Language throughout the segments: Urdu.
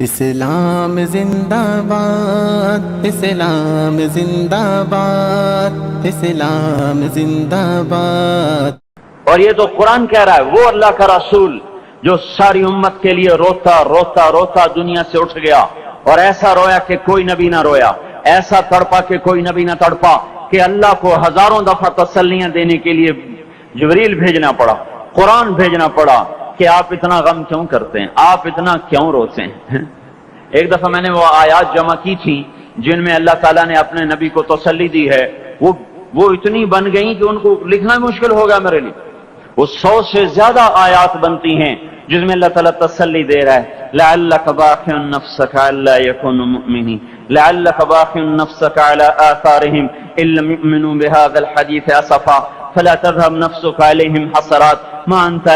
اسلام زندہ باد، اسلام زندہ باد، اسلام زندہ باد۔ اور یہ تو قرآن کہہ رہا ہے، وہ اللہ کا رسول جو ساری امت کے لیے روتا روتا روتا دنیا سے اٹھ گیا، اور ایسا رویا کہ کوئی نبی نہ رویا، ایسا تڑپا کہ کوئی نبی نہ تڑپا، کہ اللہ کو ہزاروں دفعہ تسلیاں دینے کے لیے جبریل بھیجنا پڑا، قرآن بھیجنا پڑا کہ آپ اتنا غم کیوں کرتے ہیں، آپ اتنا کیوں روتے ہیں۔ ایک دفعہ میں نے وہ آیات جمع کی تھی جن میں اللہ تعالیٰ نے اپنے نبی کو تسلی دی ہے، وہ اتنی بن گئی کہ ان کو لکھنا مشکل ہو گیا میرے لیے۔ وہ 100 سے زیادہ آیات بنتی ہیں جس میں اللہ تعالیٰ تسلی دے رہا ہے، لعلک باخع نفسک الا یکونوا مؤمنین، لعلک باخع نفسک علی آثارہم ان لم یؤمنوا بهذا الحدیث اسفا فلا تذهب نفسك عليهم حسرات ما انت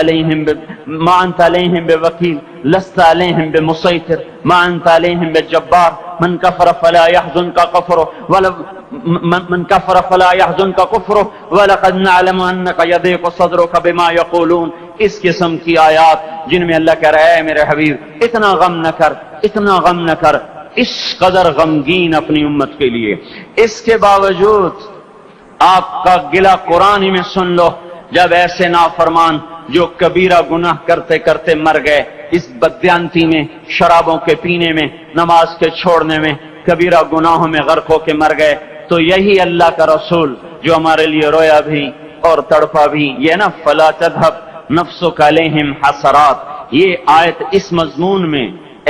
عليهم بوكيل لست عليهم بمسيطر ما انت عليهم بجبار من كفر فلا يحزنك كفره ولقد نعلم انك يضيق صدرك بما يقولون۔ اس قسم کی آیات جن میں اللہ کہہ رہا ہے میرے حبیب اتنا غم نہ کر، اتنا غم نہ کر، اس قدر غمگین اپنی امت کے لیے۔ اس کے باوجود آپ کا گلہ قرآن ہی میں سن لو، جب ایسے نافرمان جو کبیرہ گناہ کرتے کرتے مر گئے، اس بددیانتی میں، شرابوں کے پینے میں، نماز کے چھوڑنے میں، کبیرہ گناہوں میں غرق ہو کے مر گئے، تو یہی اللہ کا رسول جو ہمارے لیے رویا بھی اور تڑپا بھی، یہ نا فلا تذهب نفسک علیہم حسرات، یہ آیت اس مضمون میں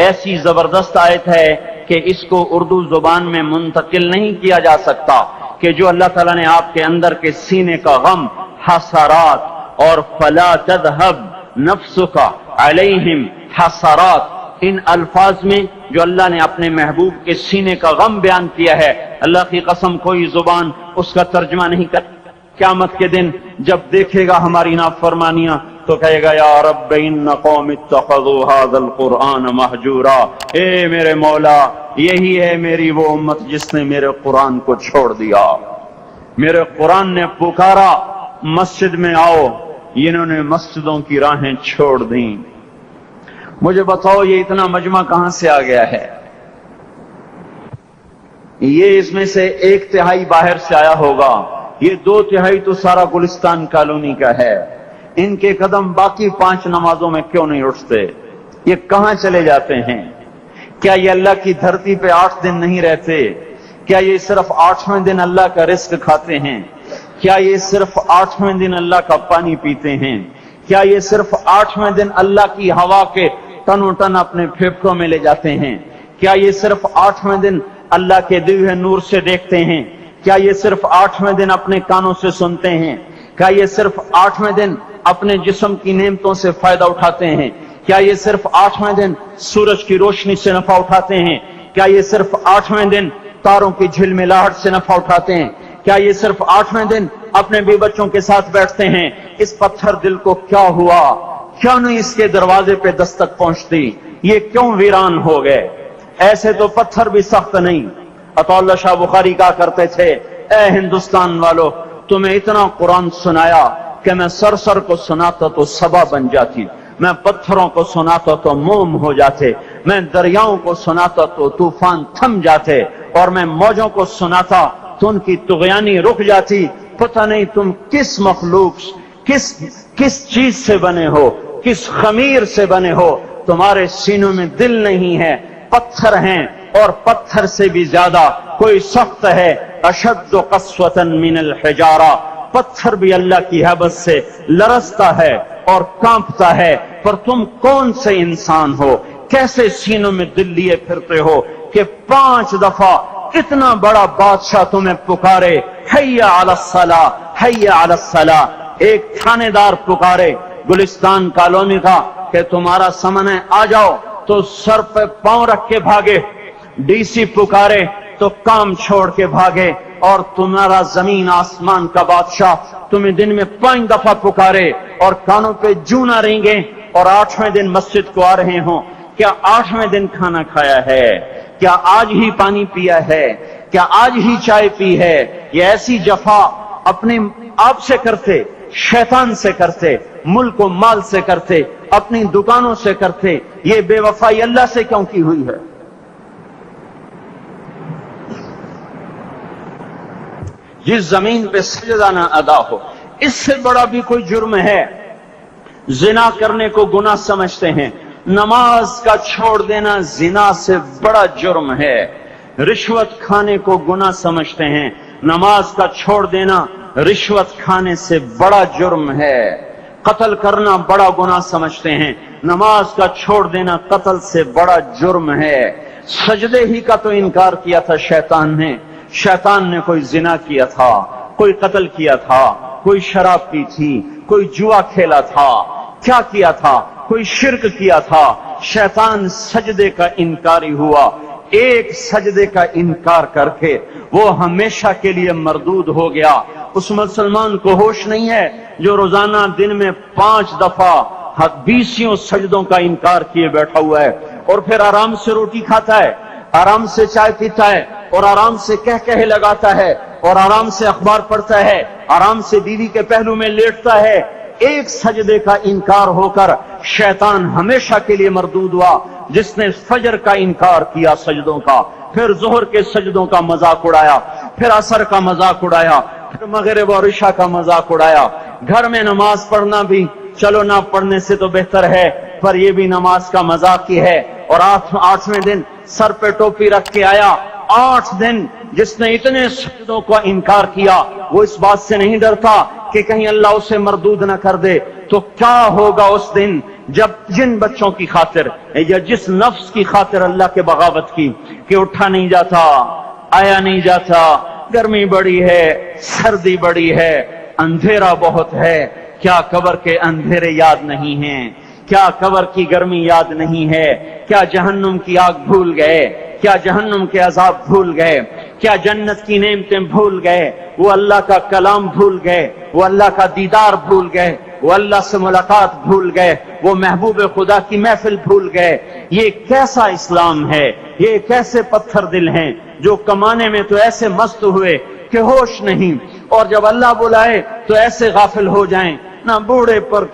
ایسی زبردست آیت ہے کہ اس کو اردو زبان میں منتقل نہیں کیا جا سکتا، کہ جو اللہ تعالیٰ نے آپ کے اندر کے سینے کا غم، حسرات اور فلا تذهب نفسک علیہم حسرات، ان الفاظ میں جو اللہ نے اپنے محبوب کے سینے کا غم بیان کیا ہے، اللہ کی قسم کوئی زبان اس کا ترجمہ نہیں کر۔ قیامت کے دن جب دیکھے گا ہماری نافرمانیاں تو کہے گا یا رب ان قوم اتخذوا هذا القرآن مہجورا، اے میرے مولا یہی ہے میری وہ امت جس نے میرے قرآن کو چھوڑ دیا، میرے قرآن نے پکارا مسجد میں آؤ، انہوں نے مسجدوں کی راہیں چھوڑ دیں۔ مجھے بتاؤ یہ اتنا مجمع کہاں سے آ گیا ہے؟ یہ اس میں سے 1/3 باہر سے آیا ہوگا، یہ 2/3 تو سارا گلستان کالونی کا ہے۔ ان کے قدم باقی 5 نمازوں میں کیوں نہیں اٹھتے؟ یہ کہاں چلے جاتے ہیں؟ کیا یہ اللہ کی دھرتی پہ 8 دن نہیں رہتے؟ کیا یہ صرف 8ویں دن اللہ کا رزق کھاتے ہیں؟ کیا یہ صرف 8ویں دن اللہ کا پانی پیتے ہیں؟ کیا یہ صرف 8ویں دن اللہ کی ہوا کے تن و ٹن اپنے پھیپھڑوں میں لے جاتے ہیں؟ کیا یہ صرف 8ویں دن اللہ کے دیے ہوئے نور سے دیکھتے ہیں؟ کیا یہ صرف 8ویں دن اپنے کانوں سے سنتے ہیں؟ کیا یہ صرف 8ویں دن اپنے جسم کی نعمتوں سے فائدہ اٹھاتے ہیں؟ کیا یہ صرف 8ویں دن سورج کی روشنی سے نفع اٹھاتے ہیں؟ کیا یہ صرف 8ویں دن تاروں کی جھلملاہٹ سے نفع اٹھاتے ہیں؟ کیا یہ صرف 8ویں دن اپنے بیوی بچوں کے ساتھ بیٹھتے ہیں؟ اس پتھر دل کو کیا ہوا؟ کیوں نہیں اس کے دروازے پہ دستک پہنچتی؟ یہ کیوں ویران ہو گئے؟ ایسے تو پتھر بھی سخت نہیں۔ عطا اللہ شاہ بخاری کہا کرتے تھے، اے ہندوستان والو تمہیں اتنا قرآن سنایا کہ میں سر کو سناتا تو صبا بن جاتی، میں پتھروں کو سناتا تو موم ہو جاتے، میں دریاؤں کو سناتا تو طوفان تھم جاتے، اور میں موجوں کو سناتا تو ان کی طغیانی رک جاتی۔ پتہ نہیں تم کس مخلوق، کس چیز سے بنے ہو، کس خمیر سے بنے ہو، تمہارے سینوں میں دل نہیں ہے، پتھر ہیں، اور پتھر سے بھی زیادہ کوئی سخت ہے، اشد قسوۃ من الحجارہ، پتھر بھی اللہ کی حیبت سے لرزتا ہے اور کانپتا ہے، پر تم کون سے انسان ہو، کیسے سینوں میں دل لیے پھرتے ہو کہ 5 دفعہ اتنا بڑا بادشاہ تمہیں پکارے، حی علی الصلاۃ، حی علی الصلاۃ، ایک تھانے دار پکارے گلستان کالونی کا کہ تمہارا سمن ہے آ جاؤ، تو سر پہ پاؤں رکھ کے بھاگے، ڈی سی پکارے تو کام چھوڑ کے بھاگے، اور تمہارا زمین آسمان کا بادشاہ تمہیں دن میں 5 دفعہ پکارے اور کانوں پہ جوں نہ رینگے، اور 8ویں دن مسجد کو آ رہے ہوں۔ کیا 8ویں دن کھانا کھایا ہے؟ کیا آج ہی پانی پیا ہے؟ کیا آج ہی چائے پی ہے؟ یہ ایسی جفا اپنے آپ سے کرتے، شیطان سے کرتے، ملک و مال سے کرتے، اپنی دکانوں سے کرتے، یہ بے وفائی اللہ سے کیوں کی ہوئی ہے؟ جس زمین پہ سجدہ نہ ادا ہو، اس سے بڑا بھی کوئی جرم ہے؟ زنا کرنے کو گناہ سمجھتے ہیں، نماز کا چھوڑ دینا زنا سے بڑا جرم ہے۔ رشوت کھانے کو گناہ سمجھتے ہیں، نماز کا چھوڑ دینا رشوت کھانے سے بڑا جرم ہے۔ قتل کرنا بڑا گناہ سمجھتے ہیں، نماز کا چھوڑ دینا قتل سے بڑا جرم ہے۔ سجدے ہی کا تو انکار کیا تھا شیطان نے کوئی زنا کیا تھا، کوئی قتل کیا تھا، کوئی شراب پی تھی، کوئی جوا کھیلا تھا، کیا کیا تھا؟ کوئی شرک کیا تھا۔ شیطان سجدے کا انکاری ہوا، ایک سجدے کا انکار کر کے وہ ہمیشہ کے لیے مردود ہو گیا۔ اس مسلمان کو ہوش نہیں ہے جو روزانہ دن میں 5 دفعہ 20 سجدوں کا انکار کیے بیٹھا ہوا ہے، اور پھر آرام سے روٹی کھاتا ہے، آرام سے چائے پیتا ہے، اور آرام سے کہے لگاتا ہے، اور آرام سے اخبار پڑھتا ہے، آرام سے بیوی کے پہلو میں لیٹتا ہے۔ ایک سجدے کا انکار ہو کر شیطان ہمیشہ کے لیے مردود ہوا۔ جس نے فجر کا انکار کیا سجدوں کا، پھر ظہر کے سجدوں کا مذاق اڑایا، پھر عصر کا مذاق اڑایا، پھر مغرب اور عشاء کا مذاق اڑایا۔ گھر میں نماز پڑھنا بھی چلو نہ پڑھنے سے تو بہتر ہے، پر یہ بھی نماز کا مذاق ہی ہے۔ اور 8ویں دن سر پہ ٹوپی رکھ کے آیا۔ 8 دن جس نے اتنے سجدوں کا انکار کیا، وہ اس بات سے نہیں ڈرتا کہ کہیں اللہ اسے مردود نہ کر دے۔ تو کیا ہوگا اس دن جب جن بچوں کی خاطر یا جس نفس کی خاطر اللہ کے بغاوت کی کہ اٹھا نہیں جاتا، آیا نہیں جاتا، گرمی بڑی ہے، سردی بڑی ہے، اندھیرا بہت ہے۔ کیا قبر کے اندھیرے یاد نہیں ہیں؟ کیا قبر کی گرمی یاد نہیں ہے؟ کیا جہنم کی آگ بھول گئے؟ کیا جہنم کے عذاب بھول گئے؟ کیا جنت کی نعمتیں بھول گئے؟ وہ اللہ کا کلام بھول گئے، وہ اللہ کا دیدار بھول گئے، وہ اللہ سے ملاقات بھول گئے، وہ محبوب خدا کی محفل بھول گئے۔ یہ کیسا اسلام ہے؟ یہ کیسے پتھر دل ہیں جو کمانے میں تو ایسے مست ہوئے کہ ہوش نہیں، اور جب اللہ بلائے تو ایسے غافل ہو جائیں، نہ بوڑھے پر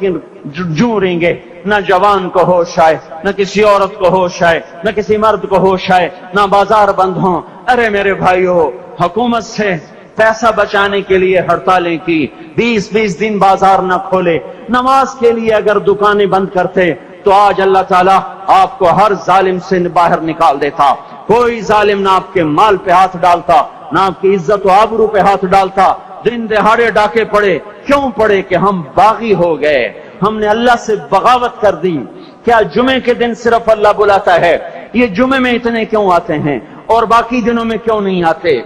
جوں گے، نہ جوان کو ہوش آئے، نہ کسی عورت کو ہوش آئے، نہ کسی مرد کو ہوش آئے، نہ بازار بند ہوں۔ ارے میرے بھائیو، حکومت سے پیسہ بچانے کے لیے ہڑتالیں کی، 20 دن بازار نہ کھولے، نماز کے لیے اگر دکانیں بند کرتے تو آج اللہ تعالیٰ آپ کو ہر ظالم سے باہر نکال دیتا۔ کوئی ظالم نہ آپ کے مال پہ ہاتھ ڈالتا، نہ آپ کی عزت و آبرو پہ ہاتھ ڈالتا۔ دن دہاڑے ڈاکے پڑے، کیوں پڑے؟ کہ ہم باغی ہو گئے، ہم نے اللہ سے بغاوت کر دی۔ کیا جمعے کے دن صرف اللہ بلاتا ہے؟ یہ جمعے میں اتنے کیوں آتے ہیں اور باقی دنوں میں کیوں نہیں آتے؟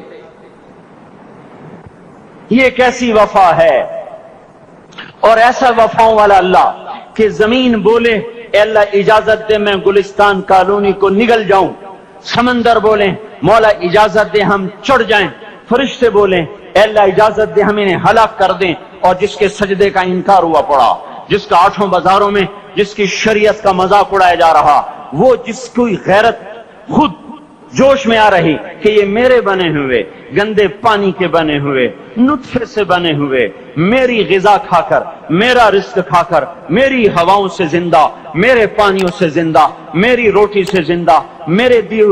یہ کیسی وفا ہے؟ اور ایسا وفاؤں والا اللہ کہ زمین بولے اے اللہ اجازت دے میں گلستان کالونی کو نگل جاؤں، سمندر بولیں مولا اجازت دے ہم چڑھ جائیں، فرشتے بولیں اے اللہ اجازت دے ہم انہیں ہلاک کر دیں۔ اور جس کے سجدے کا انکار ہوا پڑا، جس کا 8 بازاروں میں جس کی شریعت کا مذاق اڑایا جا رہا، وہ جس کوئی غیرت خود جوش میں آ رہی کہ یہ میرے بنے ہوئے گندے پانی کے بنے ہوئے نطفے سے بنے ہوئے میری غذا کھا کر، میرا رزق کھا کر، میری ہواؤں سے زندہ، میرے پانیوں سے زندہ، میری روٹی سے زندہ، میرے دیے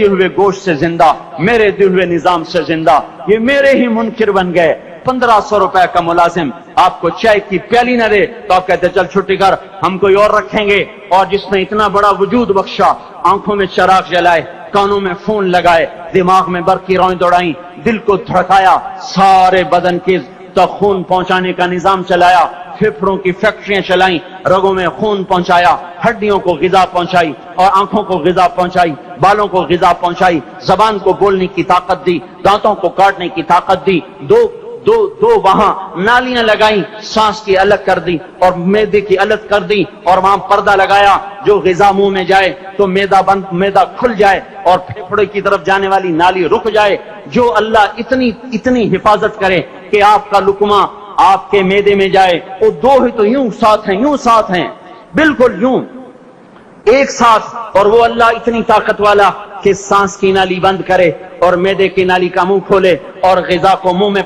ہوئے گوشت سے زندہ، میرے دیے ہوئے نظام سے زندہ، یہ میرے ہی منکر بن گئے۔ 1500 روپے کا ملازم آپ کو چائے کی پیالی نہ دے تو آپ کہتے چل چھٹی کر، ہم کوئی اور رکھیں گے۔ اور جس نے اتنا بڑا وجود بخشا، آنکھوں میں چراغ جلائے، کانوں میں فون لگائے، دماغ میں برقی روئیں دوڑائیں، دل کو دھڑکایا، سارے بدن کے تک خون پہنچانے کا نظام چلایا، پھیپھڑوں کی فیکٹریاں چلائیں، رگوں میں خون پہنچایا، ہڈیوں کو غذا پہنچائی اور آنکھوں کو غذا پہنچائی، بالوں کو غذا پہنچائی، زبان کو بولنے کی طاقت دی، دانتوں کو کاٹنے کی طاقت دی، دو وہاں نالیاں لگائیں، سانس کی الگ کر دی اور معدے کی الگ کر دی، اور وہاں پردہ لگایا، جو غذا منہ میں جائے تو معدہ کھل جائے اور پھیپھڑے کی طرف جانے والی نالی رک جائے۔ جو اللہ اتنی حفاظت کرے کہ آپ کا لقمہ آپ کے معدے میں جائے، وہ 2 ہی تو یوں ساتھ ہیں بالکل یوں ایک ساتھ، اور وہ اللہ اتنی طاقت والا کہ سانس کی نالی بند کرے اور معدے کی نالی کا منہ کھولے اور غذا کو منہ میں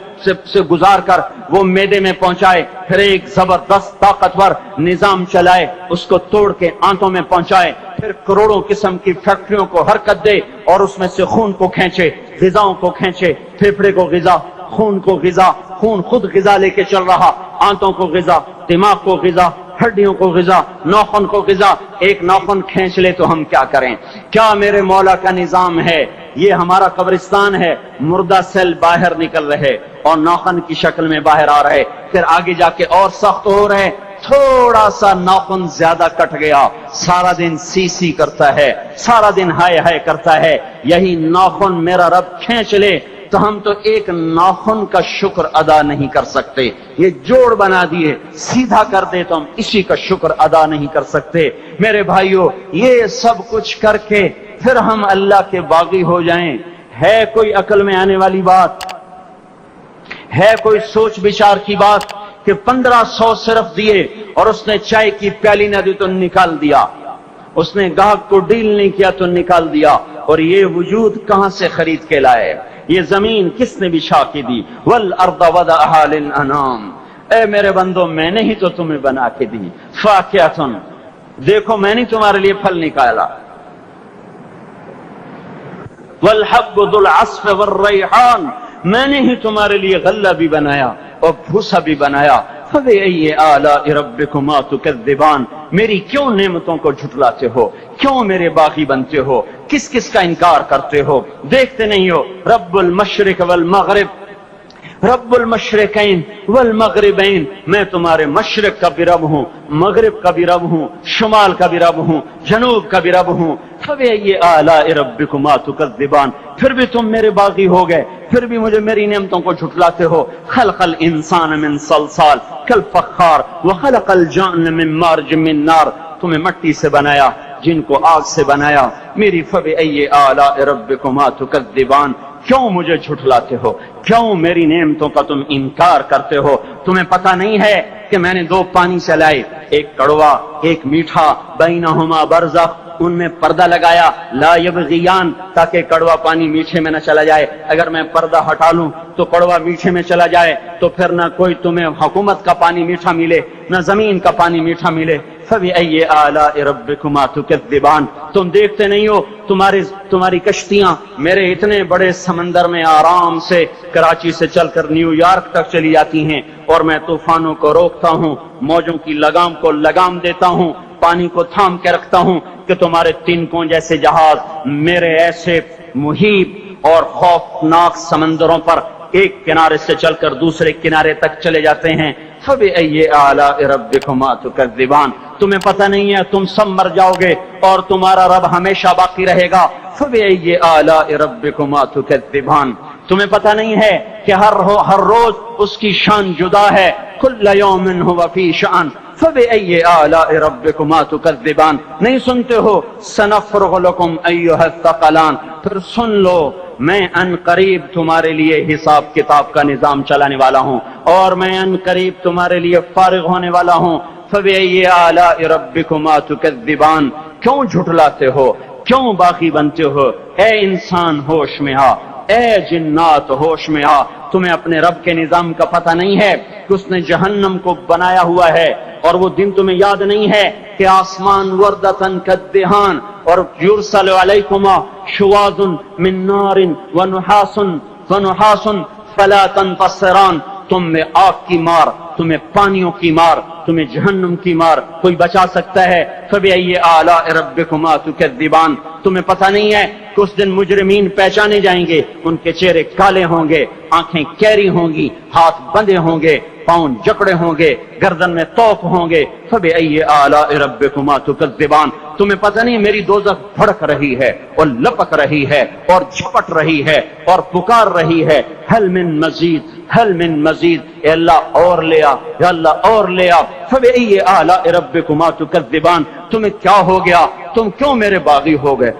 سے گزار کر وہ میدے میں پہنچائے، پھر ایک زبردست طاقتور نظام چلائے، اس کو توڑ کے آنتوں میں پہنچائے، پھر کروڑوں قسم کی فیکٹریوں کو حرکت دے اور اس میں سے خون کو کھینچے، غذاؤں کو کھینچے، پھیپھڑے کو غذا، خون کو غذا، خون خود غذا لے کے چل رہا، آنتوں کو غذا، دماغ کو غذا، ہڈیوں کو غذا، ناخن کو غذا، ایک ناخن کھینچ لے تو ہم کیا کریں؟ کیا میرے مولا کا نظام ہے؟ یہ ہمارا قبرستان ہے، مردہ سیل باہر نکل رہے اور ناخن کی شکل میں باہر آ رہے، پھر آگے جا کے اور سخت ہو رہے، تھوڑا سا ناخن زیادہ کٹ گیا، سارا دن سی سی کرتا ہے، سارا دن ہائے ہائے کرتا ہے، یہی ناخن میرا رب کھینچ لے تو ہم تو ایک ناخن کا شکر ادا نہیں کر سکتے، یہ جوڑ بنا دیے، سیدھا کر دے تو ہم اسی کا شکر ادا نہیں کر سکتے۔ میرے بھائیو، یہ سب کچھ کر کے پھر ہم اللہ کے باغی ہو جائیں، ہے کوئی عقل میں آنے والی بات؟ ہے کوئی سوچ بچار کی بات کہ 1500 صرف دیے اور اس نے چائے کی پیالی نہ دی تو نکال دیا، اس نے گاہک کو ڈیل نہیں کیا تو نکال دیا، اور یہ وجود کہاں سے خرید کے لائے؟ یہ زمین کس نے بچھا کے دی؟ والارض وضعها للانام، اے میرے بندو میں نے ہی تو تمہیں بنا کے دی، فاکہۃ، دیکھو میں نے تمہارے لیے پھل نکالا، والحب ذو العصف والریحان، میں نے ہی تمہارے لیے غلہ بھی بنایا اور بھوسا بھی بنایا، فبأي آلاء ربكما تكذبان، میری کیوں نعمتوں کو جھٹلاتے ہو؟ کیوں میرے باغی بنتے ہو؟ کس کس کا انکار کرتے ہو؟ دیکھتے نہیں ہو رب المشرق والمغرب، رب المشرقین والمغربین، میں تمہارے مشرق کا بھی رب ہوں، مغرب کا بھی رب ہوں، شمال کا بھی رب ہوں، جنوب کا بھی رب ہوں، فبأي آلاء ربكما تكذبان، پھر بھی تم میرے باغی ہو گئے، پھر بھی مجھے میری نعمتوں کو جھٹلاتے ہو۔ خلق الانسان من صلصال کالفخار وخلق الجان من مارج من نار، تمہیں مٹی سے بنایا، جن کو آگ سے بنایا، میری فبأي آلاء ربكما تكذبان، کیوں مجھے جھٹلاتے ہو؟ کیوں میری نعمتوں کا تم انکار کرتے ہو؟ تمہیں پتہ نہیں ہے کہ میں نے دو پانی چلائے، ایک کڑوا ایک میٹھا، بینہما برزخ، ان میں پردہ لگایا، لا یبغیان، تاکہ کڑوا پانی میٹھے میں نہ چلا جائے، اگر میں پردہ ہٹا لوں تو کڑوا میٹھے میں چلا جائے تو پھر نہ کوئی تمہیں حکومت کا پانی میٹھا ملے نہ زمین کا پانی میٹھا ملے۔ فبأي آلاء ربكما تكذبان، تم دیکھتے نہیں ہو تمہاری کشتیاں میرے اتنے بڑے سمندر میں آرام سے کراچی سے چل کر نیو یارک تک چلی جاتی ہیں، اور میں طوفانوں کو روکتا ہوں، موجوں کی لگام کو لگام دیتا ہوں، پانی کو تھام کے رکھتا ہوں کہ تمہارے تنکوں جیسے جہاز میرے ایسے محیط اور خوفناک سمندروں پر ایک کنارے سے چل کر دوسرے کنارے تک چلے جاتے ہیں۔ فبأي آلاء ربكما تكذبان، تمہیں پتہ نہیں ہے تم سب مر جاؤ گے اور تمہارا رب ہمیشہ باقی رہے گا۔ فبأي آلاء ربكما تكذبان، تمہیں پتہ نہیں ہے کہ ہر روز اس کی شان جدا ہے، كل يوم هو في شأن، فبأي آلاء ربكما تكذبان، نہیں سنتے ہو سنفرغ لكم أيها الثقلان، پھر سن لو میں ان قریب تمہارے لیے حساب کتاب کا نظام چلانے والا ہوں، اور میں ان قریب تمہارے لیے فارغ ہونے والا ہوں۔ فبأي آلاء ربكما تكذبان، کیوں جھٹلاتے ہو؟ کیوں باقی بنتے ہو؟ اے انسان ہوش میں آ، اے جنات ہوش میں آ، تمہیں اپنے رب کے نظام کا پتہ نہیں ہے کہ اس نے جہنم کو بنایا ہوا ہے، اور وہ دن تمہیں یاد نہیں ہے کہ آسمان وردتن کالدہان، اور یرسل علیکما شواظ من نار ونحاس فلا تنتصران، تم میں آگ کی مار، تمہیں پانیوں کی مار، تمہیں جہنم کی مار کوئی بچا سکتا ہے؟ فبأي آلاء ربكما تكذبان، تمہیں پتہ نہیں ہے کہ اس دن مجرمین پہچانے جائیں گے، ان کے چہرے کالے ہوں گے، آنکھیں کیری ہوں گی، ہاتھ بندھے ہوں گے، پاؤں جکڑے ہوں گے، گردن میں توق ہوں گے۔ فبأي آلاء ربكما تكذبان، تمہیں پتہ نہیں میری دوزخ بھڑک رہی ہے اور لپک رہی ہے اور جھپٹ رہی ہے اور پکار رہی ہے، هل من مزید، هل من مزید، اے اللہ اور لے آ، یا اللہ اور لے آ۔ فبأي آلاء ربكما تكذبان، تمہیں کیا ہو گیا؟ تم کیوں میرے باغی ہو گئے؟